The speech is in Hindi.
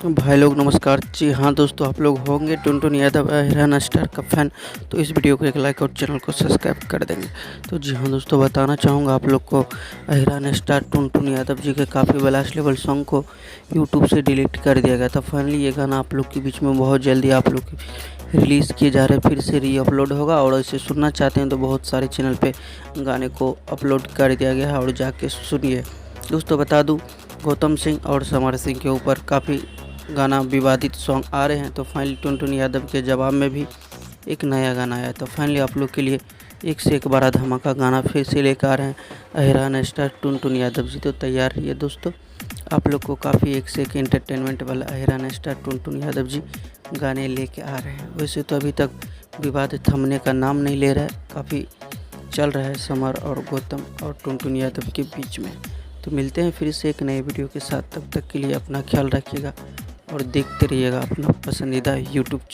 भाई लोग नमस्कार। जी हाँ दोस्तों, आप लोग होंगे टुनटुन यादव हिरान स्टार का फ़ैन, तो इस वीडियो को एक लाइक और चैनल को सब्सक्राइब कर देंगे। तो जी हाँ दोस्तों, बताना चाहूँगा आप लोग को, हिरान स्टार टुनटुन यादव जी के काफ़ी ब्लास्ट लेवल सॉन्ग को यूट्यूब से डिलीट कर दिया गया था। फाइनली ये गाना आप लोग के बीच में बहुत जल्दी आप लोग के रिलीज़ किए जा रहे हैं, फिर से री अपलोड होगा। और इसे सुनना चाहते हैं तो बहुत सारे चैनल पर गाने को अपलोड कर दिया गया है, और जाके सुनिए। दोस्तों बता दूँ, गौतम सिंह और समर सिंह के ऊपर काफ़ी गाना विवादित सॉन्ग आ रहे हैं, तो फाइनली टुनटुन यादव के जवाब में भी एक नया गाना आया। तो फाइनली आप लोग के लिए एक से एक बड़ा धमाका गाना फिर से लेकर आ रहे हैं हिरान स्टार टुनटुन यादव जी। तो तैयार रहिए दोस्तों, आप लोग को काफ़ी एक से एक एंटरटेनमेंट वाला हिरान स्टार टुनटुन यादव जी गाने लेके आ रहे हैं। वैसे तो अभी तक विवाद थमने का नाम नहीं ले रहा है, काफ़ी चल रहा है समर और गौतम और टुनटुन यादव के बीच में। तो मिलते हैं फिर से एक नए वीडियो के साथ, तब तक के लिए अपना ख्याल रखिएगा और देखते रहिएगा अपना पसंदीदा यूट्यूब